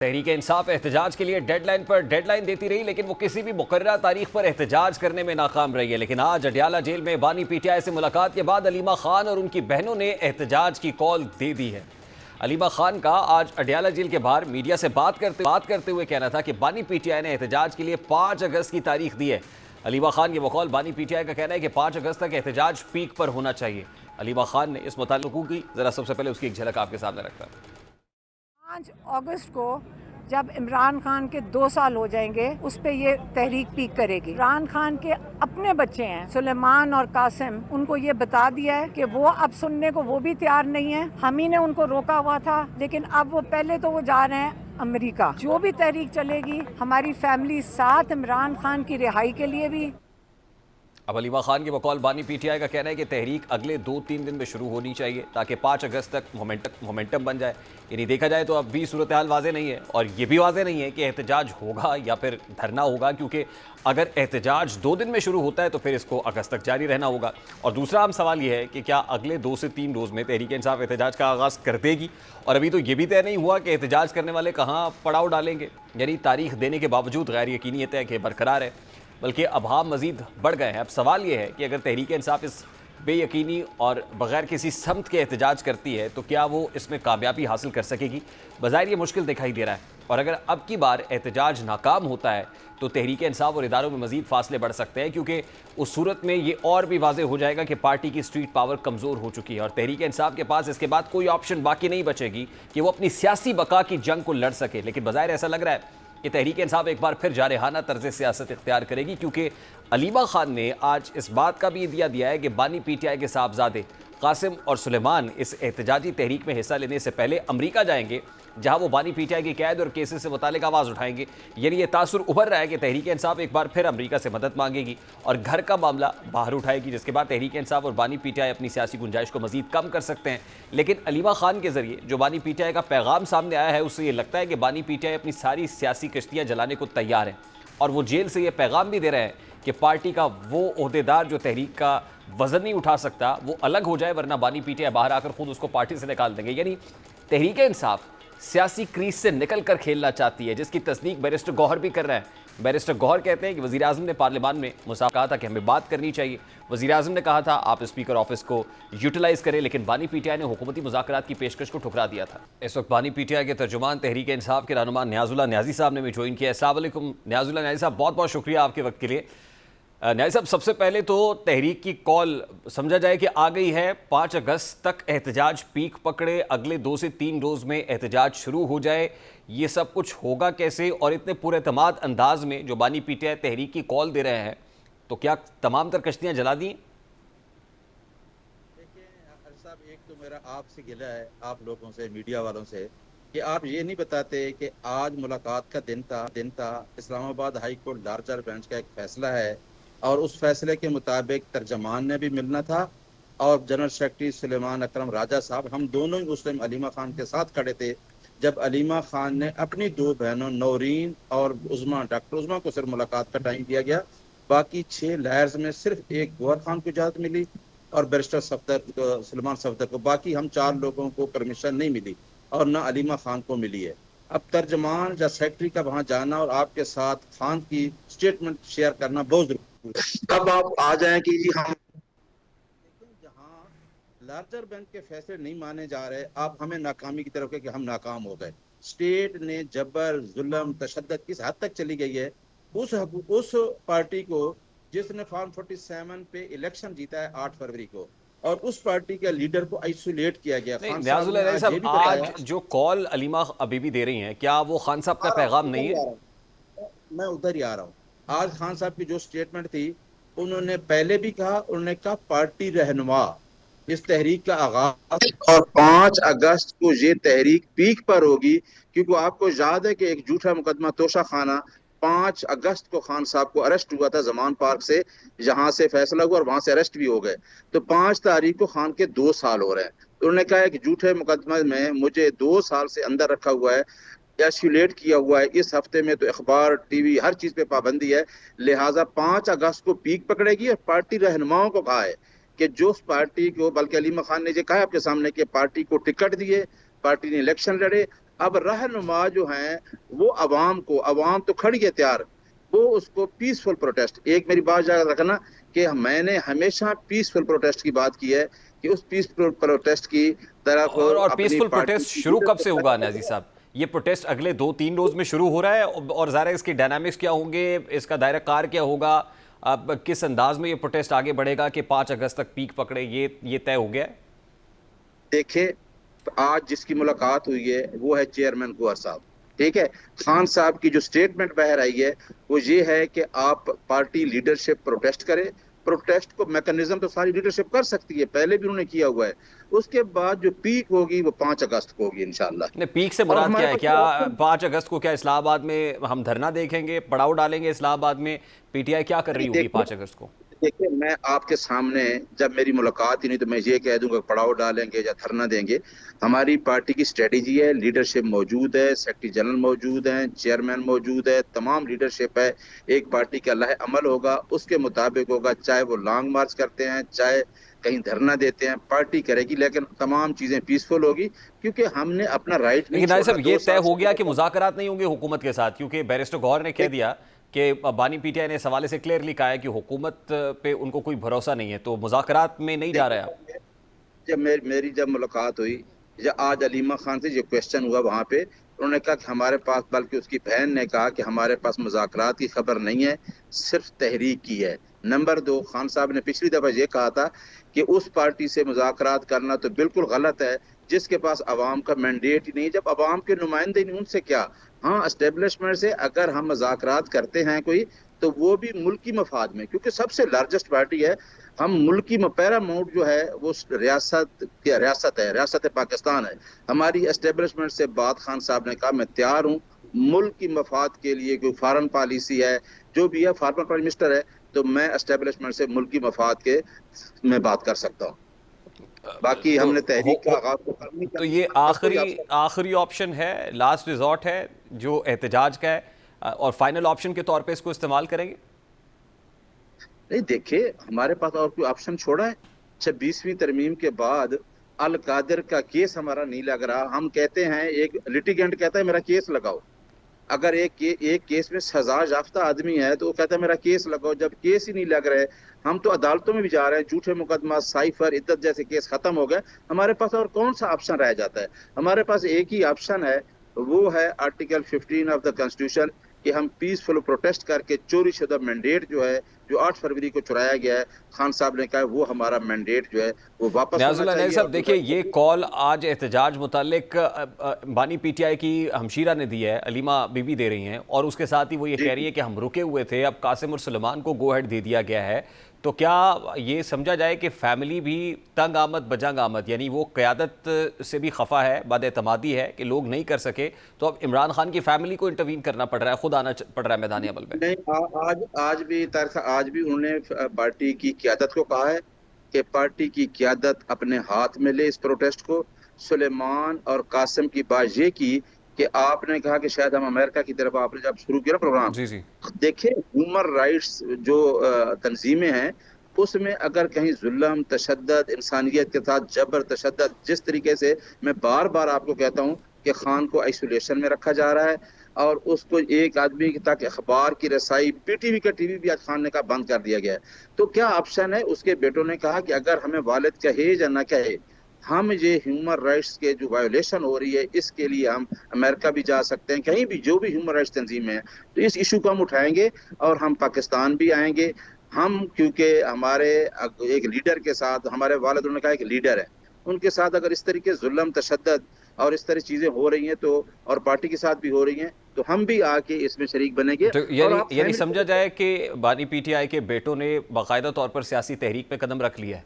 तहरीक इंसाफ एहतजाज के लिए डेडलाइन पर डेडलाइन देती रही, लेकिन वो किसी भी मुकर्ररा तारीख पर एहतजाज करने में नाकाम रही है। लेकिन आज अडयाला जेल में बानी पीटीआई से मुलाकात के बाद अलीमा खान और उनकी बहनों ने एहतजाज की कॉल दे दी है। अलीमा खान का आज अडयाला जेल के बाहर मीडिया से बात करते हुए कहना था कि बानी पीटीआई ने एहतजाज के लिए 5 अगस्त की तारीख दी है। अलीमा खान के बकौल बानी पीटीआई का कहना है कि 5 अगस्त तक एहतजाज पीक पर होना चाहिए। अलीमा खान ने इस मुताल्लिक़ की जरा सबसे पहले उसकी एक झलक आपके सामने रखता है। 5 अगस्त को जब इमरान खान के 2 साल हो जाएंगे, उस पे ये तहरीक पीक करेगी। इमरान खान के अपने बच्चे हैं सुलेमान और कासिम, उनको ये बता दिया है कि वो अब सुनने को वो भी तैयार नहीं है। हम ही ने उनको रोका हुआ था, लेकिन अब वो पहले तो वो जा रहे हैं अमेरिका। जो भी तहरीक चलेगी, हमारी फैमिली साथ इमरान खान की रिहाई के लिए भी। अब अलीमा खान के बकौल बानी पीटीआई का कहना है कि तहरीक अगले 2-3 दिन में शुरू होनी चाहिए ताकि 5 अगस्त तक मोमेंटम बन जाए। यानी देखा जाए तो अब भी सूरत हाल वाज़ेह नहीं है, और ये भी वाज़ेह नहीं है कि एहतजाज होगा या फिर धरना होगा, क्योंकि अगर एहतजाज 2 दिन में शुरू होता है तो फिर इसको अगस्त तक जारी रहना होगा। और दूसरा अहम सवाल ये है कि क्या अगले 2 से 3 रोज़ में तहरीक इंसाफ एहतजाज का आगाज़ कर देगी, और अभी तो ये भी तय नहीं हुआ कि एहतजाज करने वाले कहाँ पड़ाव डालेंगे। यानी तारीख देने के बावजूद गैर यकीनियत है कि बरकरार है, बल्कि अभाव मजीद बढ़ गए हैं। अब सवाल यह है कि अगर तहरीक इंसाफ इस बेयकीनी और बग़ैर किसी समत के एहतजाज करती है तो क्या वो इसमें कामयाबी हासिल कर सकेगी। बज़ाहिर ये मुश्किल दिखाई दे रहा है, और अगर अब की बार एहतजाज नाकाम होता है तो तहरीक इंसाफ और इदारों में मजीद फासले बढ़ सकते हैं, क्योंकि उस सूरत में ये और भी वाज़ेह हो जाएगा कि पार्टी की स्ट्रीट पावर कमज़ोर हो चुकी है, और तहरीक इंसाफ के पास इसके बाद कोई ऑप्शन बाकी नहीं बचेगी कि वो अपनी सियासी बका की जंग को लड़ सके। लेकिन बज़ाहिर ऐसा लग रहा है कि तहरीक इंसाफ एक बार फिर जारहाना तर्ज सियासत इख्तियार करेगी, क्योंकि अलीमा खान ने आज इस बात का भी दिया है कि बानी पीटीआई के साहबजादे कासिम और सुलेमान इस एहतजाजी तहरीक में हिस्सा लेने से पहले अमरीका जाएंगे, जहां वो बानी पीटीआई की कैद और केसेस से मुतालिक आवाज़ उठाएंगे। यानी ये तासुर उभर रहा है कि तहरीक इंसाफ एक बार फिर अमरीका से मदद मांगेगी और घर का मामला बाहर उठाएगी, जिसके बाद तहरीक इंसाफ और बानी पीटीआई अपनी सियासी गुंजाइश को मजीद कम कर सकते हैं। लेकिन अलीमा खान के जरिए जो बानी पीटीआई का पैगाम सामने आया है, उससे ये लगता है कि बानी पीटीआई अपनी सारी सियासी कश्तियाँ जलाने को तैयार है, और वो जेल से ये पैगाम भी दे रहे हैं कि पार्टी का वो ओहदेदार जो तहरीक का वजन नहीं उठा सकता वो अलग हो जाए, वरना बानी पीटीआई बाहर आकर खुद उसको पार्टी से निकाल देंगे। यानी तहरीक इंसाफ सियासी क्रीज से निकल कर खेलना चाहती है, जिसकी तस्दीक बैरिस्टर गौहर भी कर रहे हैं। बैरिस्टर गौहर कहते हैं कि वज़ीर आज़म ने पार्लियामान में मुसाफ कहा था कि हमें बात करनी चाहिए। वज़ीर आज़म ने कहा था आप स्पीकर ऑफिस को यूटिलाइज़ करें, लेकिन बानी पीटीआई ने हुकूमती मुज़ाकरात की पेशकश को ठुकरा दिया था। इस वक्त बानी पीटीआई के तर्जुमान तहरीक इंसाफ के रहनुमा न्याजुल्लाह न्याजी साहब ने भी ज्वाइन किया। अस्सलाम वालेकुम न्याजुल्लाह न्याजी साहब, बहुत बहुत शुक्रिया आपके वक्त के लिए। न्याजी साहब, सबसे पहले तो तहरीक की कॉल समझा जाए कि आ गई है, 5 अगस्त तक एहतजाज पीक पकड़े, अगले 2 से 3 रोज़ में एहतजाज शुरू हो जाए। ये सब कुछ होगा कैसे, और इतने पुरएतमाद अंदाज में जो बानी पीटीआई तहरीक की कॉल दे रहे हैं, तो क्या तमाम तर कश्तियाँ जला दी? देखिए साहब, एक तो मेरा आपसे गिला है, आप लोगों से, मीडिया वालों से, कि आप ये नहीं बताते कि आज मुलाकात का दिन था। Islamabad high court larger bench का एक फैसला है, और उस फैसले के मुताबिक तर्जमान ने भी मिलना था, और जनरल सेक्रेटरी सुलेमान अकरम राजा साहब, हम दोनों ही मुस्लिम अलीमा खान के साथ खड़े थे जब अलीमा खान ने अपनी 2 बहनों नौरीन और उज़मा, डॉक्टर उज़मा को सिर्फ मुलाकात का टाइम दिया गया। बाकी 6 लायर्स में सिर्फ एक गौहर खान को इजाज़त मिली और बैरिस्टर सफदर, सुलेमान सफदर को। बाकी हम 4 लोगों को परमिशन नहीं मिली, और ना अलीमा खान को मिली है। अब तर्जमान या सेक्रेटरी का वहाँ जाना और आपके साथ खान की स्टेटमेंट शेयर करना बहुत जरूरी है। अब आप आ जाएं कि जी हम, जहाँ लार्जर बैंक के फैसले नहीं माने जा रहे, आप हमें नाकामी की तरफ कि हम नाकाम हो गए। स्टेट ने जबर, जुल्म, तशद्दुद किस हद तक चली गई है। उस पार्टी को जिसने फॉर्म 47 पे इलेक्शन जीता है 8 फरवरी को, और उस पार्टी के लीडर को आइसोलेट किया गया। न्याजुल्लाह साहब, आज जो कॉल अलीमा अभी भी दे रही हैं, क्या वो खान साहब का पैगाम नहीं है? मैं उधर ही आ रहा हूँ। आज खान साहब की जो स्टेटमेंट थी, उन्होंने पहले भी कहा, उन्होंने कहा पार्टी रहनुमा इस तहरीक का आगाज, और 5 अगस्त को ये तहरीक पीक पर होगी, क्योंकि आपको याद है कि एक झूठा मुकदमा तोशा खाना 5 अगस्त को खान साहब को अरेस्ट हुआ था जमान पार्क से, जहां से फैसला हुआ और वहां से अरेस्ट भी हो गए। तो 5 तारीख को खान के 2 साल हो रहे हैं। तो उन्होंने कहा है कि झूठे मुकदमे में मुझे 2 साल से अंदर रखा हुआ है, एस्कुलेट किया हुआ है। इस हफ्ते में तो अखबार, टीवी, हर चीज पे पाबंदी है, लिहाजा 5 अगस्त को पीक पकड़ेगी। और पार्टी रहनुमाओं को कहा है कि जो पार्टी को, बल्कि अलीमा खान ने ये कहा आपके सामने कि पार्टी को टिकट दिए, पार्टी ने इलेक्शन लड़े, अब रहनुमा जो हैं वो अवाम तो खड़ी है तैयार, वो उसको पीसफुल प्रोटेस्ट, एक मेरी बात याद रखना कि मैंने हमेशा पीसफुल प्रोटेस्ट की बात की है कि उस पीसफुल प्रोटेस्ट की तरफ और अपनी पीसफुल पार्टी प्रोटेस्ट की शुरू कब से होगा लीडरशिप। नाजी साहब? ये प्रोटेस्ट अगले 2-3 रोज में शुरू हो रहा है, और ज़ाहिर है इसकी डायनामिक्स क्या होंगे, इसका दायरा कार क्या होगा, अब किस अंदाज में ये प्रोटेस्ट आगे बढ़ेगा कि 5 अगस्त तक पीक पकड़े, ये तय हो गया है? देखे, आज जिसकी मुलाकात हुई है वो है चेयरमैन कुंवर साहब, ठीक है। खान साहब की जो स्टेटमेंट बाहर आई है वो ये है कि आप पार्टी लीडरशिप प्रोटेस्ट करे। प्रोटेस्ट को मैकेनिज्म तो सारी लीडरशिप कर सकती है, पहले भी उन्होंने किया हुआ है। उसके बाद जो पीक होगी वो 5 अगस्त को होगी इंशाल्लाह। नहीं, पीक से और मुराद हमारे क्या है? पास क्या कोई ऑप्शन, 5 अगस्त को क्या इस्लामाबाद में हम धरना देखेंगे, पड़ाव डालेंगे इस्लामाबाद में? पीटीआई क्या कर रही होगी देखिए 5 अगस्त को? देखिए मैं आपके सामने, जब मेरी मुलाकात ही नहीं तो मैं ये कह दूंगा पड़ाव डालेंगे या धरना देंगे। हमारी पार्टी की स्ट्रेटेजी है, लीडरशिप मौजूद है, सेक्रेटरी जनरल मौजूद हैं, चेयरमैन मौजूद है, तमाम लीडरशिप है। एक पार्टी का लह अमल होगा, उसके मुताबिक होगा, चाहे वो लॉन्ग मार्च करते हैं, चाहे कहीं धरना देते हैं, पार्टी करेगी, लेकिन तमाम चीजें पीसफुल होगी, क्योंकि हमने अपना राइट नहीं लेकिन नायब छोड़ा। साहब, ये दो तय साल हो से गया कि मुज़ाकरात नहीं होंगे हुकूमत के साथ, क्योंकि बैरिस्टर गौहर ने कह दिया कि बानी पीटीआई ने इस हवाले से क्लियरली कहा है कि हुकूमत पे उनको कोई भरोसा नहीं है, तो मुज़ाकरात में नहीं जा रहे आप? जब मेरी जब मुलाकात हुई, या आज अलीमा खान से जो क्वेश्चन हुआ वहां पे, उन्होंने कहा कि हमारे पास, बल्कि उसकी बहन ने कहा कि हमारे पास मुज़ाकरात की खबर नहीं है, सिर्फ तहरीक की है। नंबर 2, खान साहब ने पिछली दफा ये कहा था कि उस पार्टी से मुज़ाकरात करना तो बिल्कुल गलत है जिसके पास अवाम का मैंडेट ही नहीं। जब अवाम के नुमाइंदे नहीं, उनसे क्या। हाँ, एस्टेब्लिशमेंट से अगर हम मुज़ाकरात करते हैं कोई, तो वो भी मुल्की मफाद में, क्योंकि सबसे लार्जेस्ट पार्टी है। हम मुल्की पैरामाउंट जो है वो रियासत है पाकिस्तान है। हमारी एस्टेब्लिशमेंट से बात, खान साहब ने कहा मैं तैयार हूँ मुल्क की मफाद के लिए, कोई फॉरेन पॉलिसी है, जो भी है, फॉर्मर प्राइम मिनिस्टर है, तो मैं एस्टेब्लिशमेंट से मुल्क की मफाद के मैं बात कर सकता हूँ। बाकी तो हमने तहरीक का हो आगाज तो करनी तो ये का कोई आखिरी अवसर आखिरी ऑप्शन है, लास्ट रिजॉर्ट है जो एहतजाज का है, और फाइनल ऑप्शन के तौर पे इसको इस्तेमाल करेंगे? नहीं। देखे, हमारे पास और कोई ऑप्शन छोड़ा है? 26वीं तरमीम के बाद अल कादिर का केस हमारा नहीं लग रहा। हम कहते हैं, एक लिटिगेंट कहता है मेरा केस लगाओ। अगर एक केस में सजा याफ्ता आदमी है तो वो कहता है मेरा केस लगाओ। जब केस ही नहीं लग रहे, हम तो अदालतों में भी जा रहे हैं, झूठे मुकदमा, साइफर, इद्दत जैसे केस खत्म हो गए। हमारे पास और कौन सा ऑप्शन रह जाता है? हमारे पास एक ही ऑप्शन है, वो है आर्टिकल 15 ऑफ द कॉन्स्टिट्यूशन, कि हम पीसफुल प्रोटेस्ट करके चोरी शुदा मैंडेट जो है, जो 8 फरवरी को चुराया गया है, खान साहब ने कहा वो हमारा मैंडेट जो है वो वापस होना न्याजुल्लाह नईम चाहिए। साहब, और देखिए ये कॉल आज एहतजाज मुतालिक बानी पीटीआई की हमशीरा ने दी है, अलीमा बीबी दे रही हैं, और उसके साथ ही वो ये जी कह रही है कि हम रुके हुए थे, अब कासिम और सुलेमान को गो हेड दे दिया गया है। तो क्या ये समझा जाए कि फैमिली भी तंग आमद बजंग आमद, यानी वो क़यादत से भी खफा है, बदएतमादी है कि लोग नहीं कर सके, तो अब इमरान खान की फैमिली को इंटरवीन करना पड़ रहा है, खुद आना पड़ रहा है मैदानी अमल में? नहीं, आज भी उन्होंने पार्टी की क्यादत को कहा है कि पार्टी की क्यादत अपने हाथ में ले इस प्रोटेस्ट को। सुलेमान और कासिम की बात ये की कि आपने कहा कि शायद हम अमेरिका की तरफ, आपने जब शुरू किया प्रोग्राम, जी जी। देखिए ह्यूमन राइट्स जो तंजीमें हैं, उसमें अगर कहीं जुल्म, तशद्दद, इंसानियत के साथ जबर तशद्दद, जिस तरीके से, मैं बार बार आपको कहता हूँ कि खान को आइसोलेशन में रखा जा रहा है, और उसको एक आदमी तक अखबार की रसाई, पीटीवी का टीवी भी आज खान ने कहा बंद कर दिया गया है। तो क्या ऑप्शन है? उसके बेटों ने कहा कि अगर हमें वालिद कहे या ना कहे, हम ये ह्यूमन राइट्स के जो वायोलेशन हो रही है, इसके लिए हम अमेरिका भी जा सकते हैं, कहीं भी जो भी ह्यूमन राइट्स तंजीमें हैं, तो इस इशू को हम उठाएंगे और हम पाकिस्तान भी आएंगे। हम, क्योंकि हमारे एक लीडर के साथ, हमारे वालिद, उन्होंने कहा एक लीडर है, उनके साथ अगर इस तरीके जुल्म, तशद्दद और इस तरह चीजें हो रही हैं, तो और पार्टी के साथ भी हो रही हैं, तो हम भी आके इसमें शरीक बनेंगे। तो और आप यानी समझा जाए कि बानी पीटीआई के बेटों ने बाकायदा तौर पर सियासी तहरीक में कदम रख लिया है?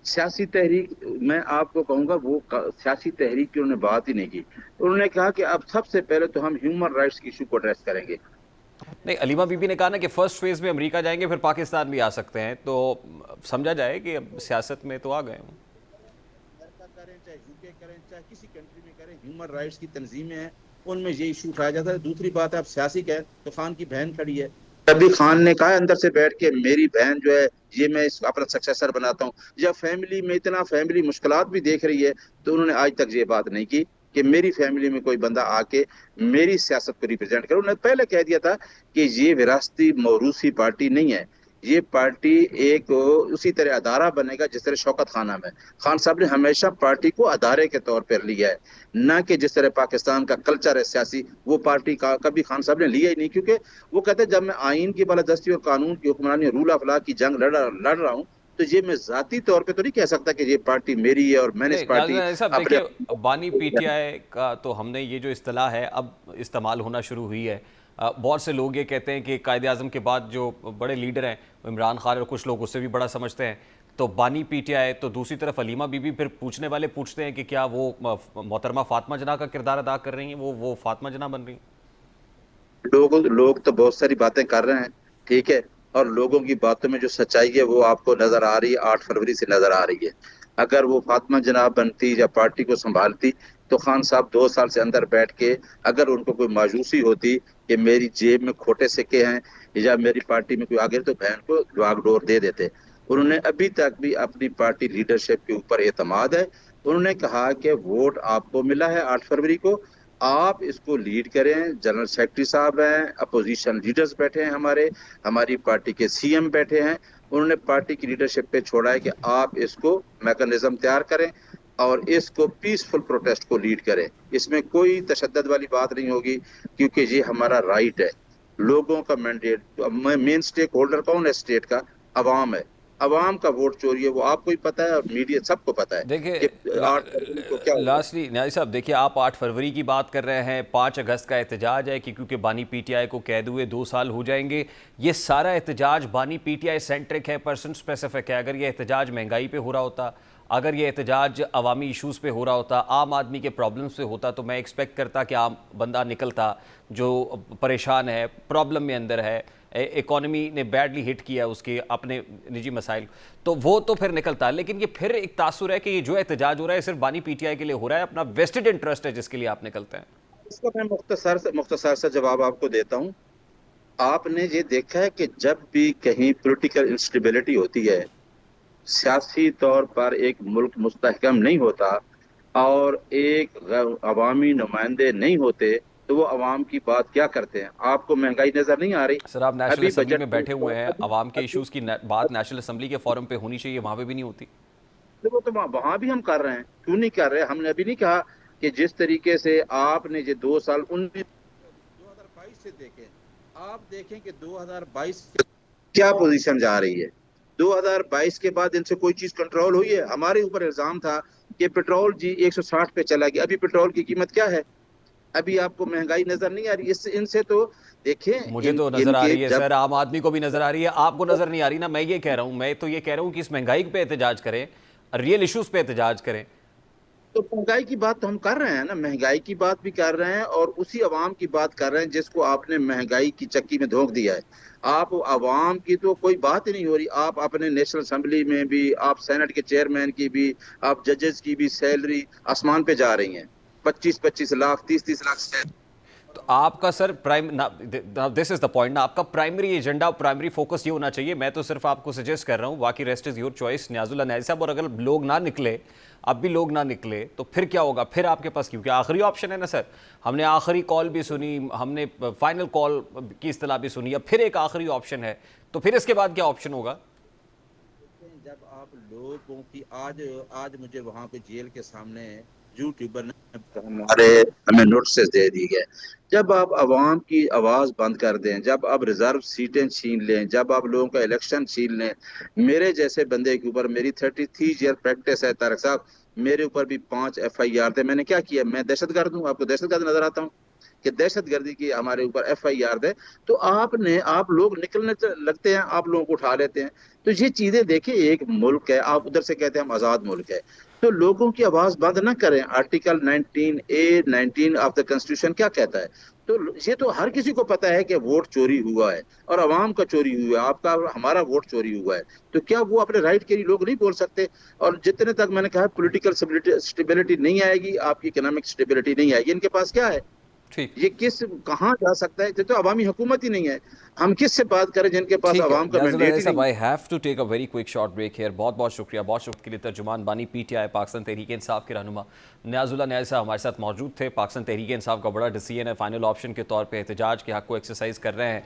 सियासी तहरीक, मैं आपको कहूंगा वो सियासी तहरीक की उन्होंने बात ही नहीं की। उन्होंने कहा कि अब सबसे पहले तो हम ह्यूमन राइट्स की इशू को एड्रेस करेंगे। नहीं, अलीमा बीबी ने कहा ना कि फर्स्ट फेज में अमेरिका जाएंगे, फिर पाकिस्तान भी आ सकते हैं, तो समझा जाए कि अब सियासत में तो आ गए हूँ। अमेरिका करें, चाहे यूके करें, चाहे किसी कंट्री में करें, ह्यूमन राइट्स की तंजीमें हैं, उनमें ये इशू उठाया जाता है। दूसरी बात है, आप सियासी कहें तो खान की बहन खड़ी है, तभी खान ने कहा अंदर से बैठ के मेरी बहन जो है ये मैं इसको अपना सक्सेसर बनाता हूँ। जब फैमिली में इतना फैमिली मुश्किलात भी देख रही है, तो उन्होंने आज तक ये बात नहीं की कि मेरी फैमिली में कोई बंदा आके मेरी सियासत को रिप्रेजेंट करे। उन्होंने पहले कह दिया था कि ये विरासती मौरूसी पार्टी नहीं है, ये पार्टी एक उसी तरह अदारा बनेगा जिस तरह शौकत खाना में। खान साहब ने हमेशा पार्टी को अदारे के तौर पर लिया है, ना कि जिस तरह पाकिस्तान का कल्चर है सियासी, वो पार्टी का कभी खान साहब ने लिया ही नहीं। क्योंकि वो कहते हैं जब मैं आइन की बालादस्ती और कानून की हुक्मरानी, रूल ऑफ लॉ की जंग लड़ रहा हूँ, तो ये मैं जाती तौर पे तो नहीं कह सकता कि ये पार्टी मेरी है और मैंने इस नहीं पार्टी नाज़रीन साहब अपने। देखिए, बानी पीटीआई का तो हमने ये जो इस्तिलाह है अब इस्तेमाल होना शुरू हुई है। बहुत से लोग ये कहते हैं कि कायदे आज़म के बाद जो बड़े लीडर हैं इमरान खान, और कुछ लोग उससे भी बड़ा समझते हैं। तो बानी पीटीआई, तो दूसरी तरफ हलीमा बीबी, फिर पूछने वाले पूछते हैं कि क्या वो मोहतरमा फातिमा जना का किरदार अदा कर रही हैं, वो फातिमा जना बन रही हैं? लोग तो बहुत सारी बातें कर रहे हैं, ठीक है, और लोगों की बातों में जो सच्चाई है वो आपको नजर आ रही है, 8 फरवरी से नजर आ रही है। अगर वो फातिमा जनाब बनती या पार्टी को संभालती, तो खान साहब 2 साल से अंदर बैठ के अगर उनको कोई मायूसी होती कि मेरी जेब में खोटे सिक्के हैं या मेरी पार्टी में कोई आगे, तो बहन को वागडोर दे देते। उन्होंने अभी तक भी अपनी पार्टी लीडरशिप के ऊपर एतमाद है। उन्होंने कहा कि वोट आपको मिला है 8 फरवरी को, आप इसको लीड करें। जनरल सेक्रेटरी साहब हैं, अपोजिशन लीडर्स बैठे हैं, हमारी पार्टी के सीएम बैठे हैं। उन्होंने पार्टी की लीडरशिप पे छोड़ा है कि आप इसको मैकेनिज्म तैयार करें और इसको पीसफुल प्रोटेस्ट को लीड करें। इसमें कोई तशद्दुद वाली बात नहीं होगी, क्योंकि ये हमारा राइट है। लोगों का मैंडेट, मेन स्टेक होल्डर कौन है स्टेट का? अवाम है। अवाम का वोट चोरी है, वो आपको ही पता है और मीडिया सबको पता है देखिए कि 8 फरवरी को क्या होगा। लास्टली न्याजी साहब, देखिए आप 8 फरवरी की बात कर रहे हैं, 5 अगस्त का एहतजाज है कि क्योंकि बानी पीटीआई को कैद हुए 2 साल हो जाएंगे। ये सारा एहतजाज बानी पीटीआई सेंट्रिक है, पर्सन स्पेसिफिक है। अगर ये एहतजाज महंगाई पे हो रहा होता, अगर ये एहतजाज अवामी इशूज़ पे हो रहा होता, आम आदमी के प्रॉब्लम्स पे होता, तो मैं एक्सपेक्ट करता कि आम बंदा निकलता जो परेशान है, प्रॉब्लम में अंदर है, इकोनॉमी ने बैडली हिट किया उसके अपने निजी मसाइल, तो वो तो फिर निकलता। लेकिन ये फिर एक तासुर है कि ये जो एहतजाज हो रहा है सिर्फ बानी पीटीआई के लिए हो रहा है, अपना वेस्टेड इंटरेस्ट है जिसके लिए आप निकलते हैं। इसका मैं मुख्तसर सा जवाब आपको देता हूँ। आपने ये देखा है कि जब भी कहीं पॉलिटिकल इंस्टेबिलिटी होती है, सियासी तौर पर एक मुल्क मुस्तहकम नहीं होता और एक अवामी नुमाइंदे नहीं होते, तो वो अवाम की बात क्या करते हैं? आपको महंगाई नजर नहीं आ रही? सर आप नेशनल अभी असम्बली बजट में बैठे हुए हैं, अवाम के अभी इश्यूज़ की बात नेशनल असम्बली के फोरम पे होनी चाहिए, वहाँ पे भी नहीं होती। देखो, तो वहां भी हम कर रहे हैं, क्यों नहीं कर रहे? हमने अभी नहीं कहा कि जिस तरीके से आपने ये 2 साल 2022 से देखें, आप देखें कि 2022 क्या पोजीशन जा रही है। 2022 के बाद इनसे कोई चीज कंट्रोल हुई है? हमारे ऊपर इल्जाम था कि पेट्रोल जी 160 पे चला गया। अभी पेट्रोल की कीमत क्या है? अभी आपको महंगाई नजर नहीं आ रही? इससे इनसे तो देखें, मुझे तो नजर आ रही है जब सर, आम आदमी को भी नजर आ रही है, आपको नजर नहीं आ रही ना। मैं ये कह रहा हूं, मैं तो ये कह रहा हूं कि इस महंगाई पे एहतजाज करें, रियल इश्यूज पे एहतजाज करें। तो महंगाई की बात तो हम कर रहे हैं ना, महंगाई की बात भी कर रहे हैं और उसी अवाम की बात कर रहे हैं जिसको आपने महंगाई की चक्की में धोख दिया है। आप अवाम की तो कोई बात ही नहीं हो रही। आप अपने नेशनल असेंबली में भी, आप सेनेट के चेयरमैन की भी, आप जजेस की भी सैलरी आसमान पे जा रही है, 25-25 लाख, 30-30 लाख से। तो आपका sir this is the point ना, आपका प्राइमरी एजेंडा, प्राइमरी फोकस ये होना चाहिए। मैं तो सिर्फ आपको सजेस्ट कर रहा हूं, बाकी rest is your choice Niyazullah Niazi साहब। और अगर लोग ना निकले, अब भी लोग ना निकले, तो फिर क्या होगा? फिर आपके पास, क्योंकि आखिरी ऑप्शन है ना सर, हमने आखिरी कॉल भी सुनी, हमने फाइनल कॉल की इस्तिलाह भी सुनी, अब फिर एक आखिरी ऑप्शन है, तो फिर इसके बाद क्या ऑप्शन होगा? जब आप लोगों की आज आज मुझे वहां पे जेल के सामने यूट्यूबर ने हमारे हमें नोटिस दे दी गए। जब आप अवाम की आवाज बंद कर दें, जब आप रिजर्व सीटें छीन लें, जब आप लोगों का इलेक्शन छीन लें, मेरे जैसे बंदे के ऊपर, मेरी 33 ईयर प्रैक्टिस है तारक साहब, मेरे ऊपर भी 5 FIR थे। मैंने क्या किया? मैं दहशतगर्द हूँ? आपको दहशतगर्द नजर आता हूँ कि दहशतगर्दी की हमारे ऊपर FIR है? तो आप लोग निकलने लगते हैं, आप लोगों को उठा लेते हैं। तो ये चीजें देखिए, एक मुल्क है, आप उधर से कहते हैं हम आजाद मुल्क है, तो लोगों की आवाज बंद ना करें। Article 19A of the constitution क्या कहता है? तो ये तो हर किसी को पता है कि वोट चोरी हुआ है और अवाम का चोरी हुआ है, आपका हमारा वोट चोरी हुआ है। तो क्या वो अपने राइट के लिए लोग नहीं बोल सकते? और जितने तक मैंने कहा पॉलिटिकल स्टेबिलिटी नहीं आएगी, आपकी इकोनॉमिक स्टेबिलिटी नहीं आएगी। इनके पास क्या है? ठीक ये किस कहाँ जा सकता है? ये तो अवामी हुकूमत ही नहीं है। हम किससे बात करें जिनके पास ठीक है अवाम का न्याजुल्लाह मैंडेट ही साहब, नहीं? I have to take a very quick short break here. बहुत बहुत शुक्रिया, बहुत शुक्रिया के लिए तर्जुमान बानी पीटीआई पाकिस्तान तहरीक इंसाफ के रहनुमा न्याजुल्लाह न्याज़ साहब हमारे साथ मौजूद थे। पाकिस्तान तहरीक इंसाफ का बड़ा डिसीजन है, फाइनल ऑप्शन के तौर पे एहतजाज के हक को एक्सरसाइज कर रहे हैं।